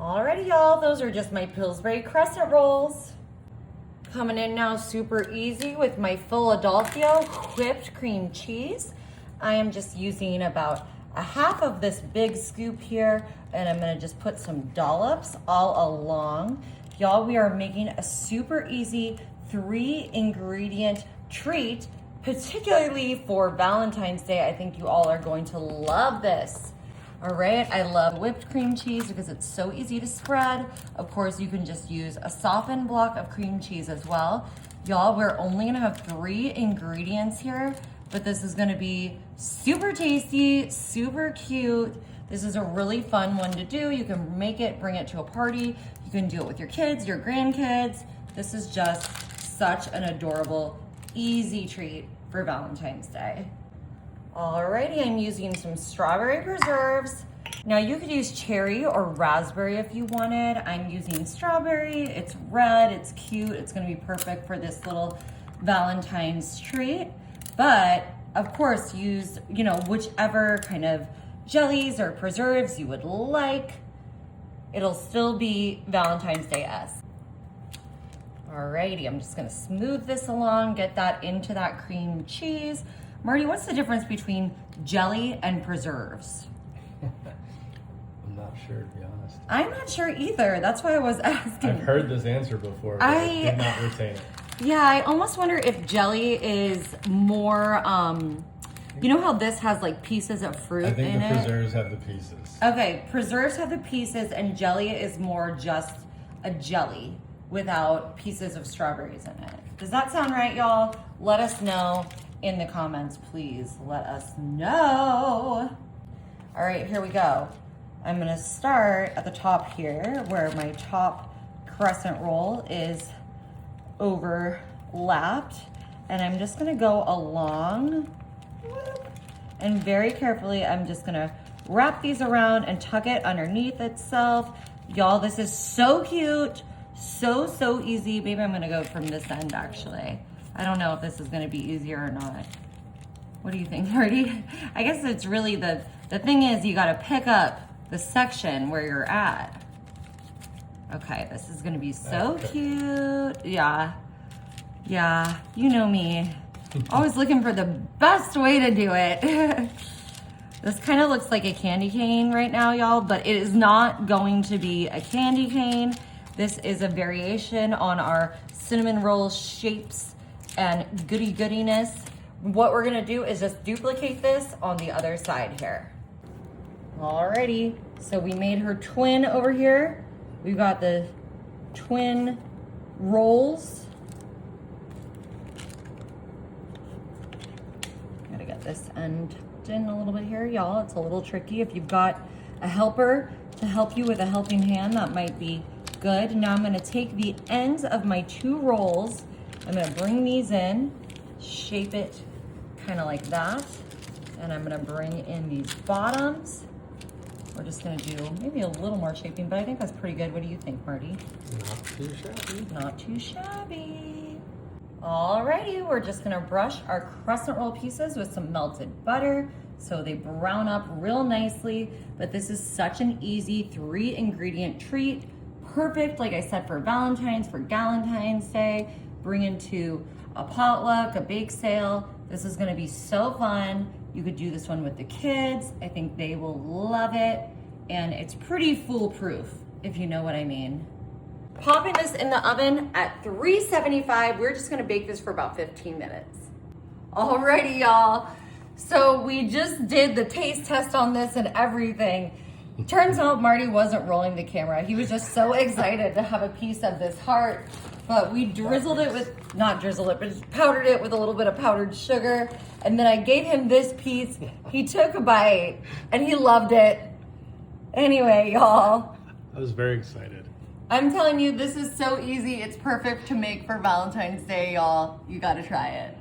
Alrighty, y'all, those are just my Pillsbury crescent rolls. Coming in now super easy with my Philadelphia whipped cream cheese. I am just using about a half of this big scoop here, and I'm gonna just put some dollops all along. Y'all, we are making a super easy 3-ingredient treat, particularly for Valentine's Day. I think you all are going to love this. All right, I love whipped cream cheese because it's so easy to spread. Of course, you can just use a softened block of cream cheese as well. Y'all, we're only gonna have 3 ingredients here, but this is gonna be super tasty, super cute. This is a really fun one to do. You can make it, bring it to a party. You can do it with your kids, your grandkids. This is just such an adorable, easy treat for Valentine's Day. Alrighty, I'm using some strawberry preserves. Now you could use cherry or raspberry if you wanted. I'm using strawberry. It's red, it's cute. It's gonna be perfect for this little Valentine's treat. But of course, use, whichever kind of jellies or preserves you would like. It'll still be Valentine's Day-esque. Alrighty, I'm just gonna smooth this along, get that into that cream cheese. Marty, what's the difference between jelly and preserves? I'm not sure, to be honest. I'm not sure either. That's why I was asking. I've heard this answer before, but I did not retain it. Yeah, I almost wonder if jelly is more, you know how this has like pieces of fruit in it? I think the preserves have the pieces. Okay, preserves have the pieces and jelly is more just a jelly without pieces of strawberries in it. Does that sound right, y'all? Let us know in the comments, please. Let us know. All right, here we go. I'm gonna start at the top here where my top crescent roll is overlapped, and I'm just gonna go along, and very carefully I'm just gonna wrap these around and tuck it underneath itself. Y'all, this is so cute, so easy. Maybe I'm gonna go from this end actually. I don't know if this is gonna be easier or not. What do you think, Marty? I guess it's really the thing is you gotta pick up the section where you're at. Okay, this is gonna be so cute. Yeah, you know me. Always looking for the best way to do it. This kind of looks like a candy cane right now, y'all, but it is not going to be a candy cane. This is a variation on our cinnamon roll shapes and goodiness. What we're gonna do is just duplicate this on the other side here. Alrighty, so we made her twin over here. We've got the twin rolls. Gotta get this end in a little bit here, y'all. It's a little tricky. If you've got a helper to help you with a helping hand, that might be good. Now I'm gonna take the ends of my 2 rolls. I'm gonna bring these in, shape it kind of like that. And I'm gonna bring in these bottoms. We're just gonna do maybe a little more shaping, but I think that's pretty good. What do you think, Marty? Not too shabby. Not too shabby. Alrighty, we're just gonna brush our crescent roll pieces with some melted butter so they brown up real nicely. But this is such an easy 3-ingredient treat. Perfect, like I said, for Valentine's, for Galentine's Day, bring into a potluck, a bake sale. This is gonna be so fun. You could do this one with the kids. I think they will love it. And it's pretty foolproof, if you know what I mean. Popping this in the oven at 375. We're just gonna bake this for about 15 minutes. Alrighty, y'all. So we just did the taste test on this and everything. Turns out Marty wasn't rolling the camera. He was just so excited to have a piece of this heart. But we drizzled it with, not drizzled it, but just powdered it with a little bit of powdered sugar. And then I gave him this piece. He took a bite and he loved it. Anyway, y'all. I was very excited. I'm telling you, this is so easy. It's perfect to make for Valentine's Day, y'all. You gotta try it.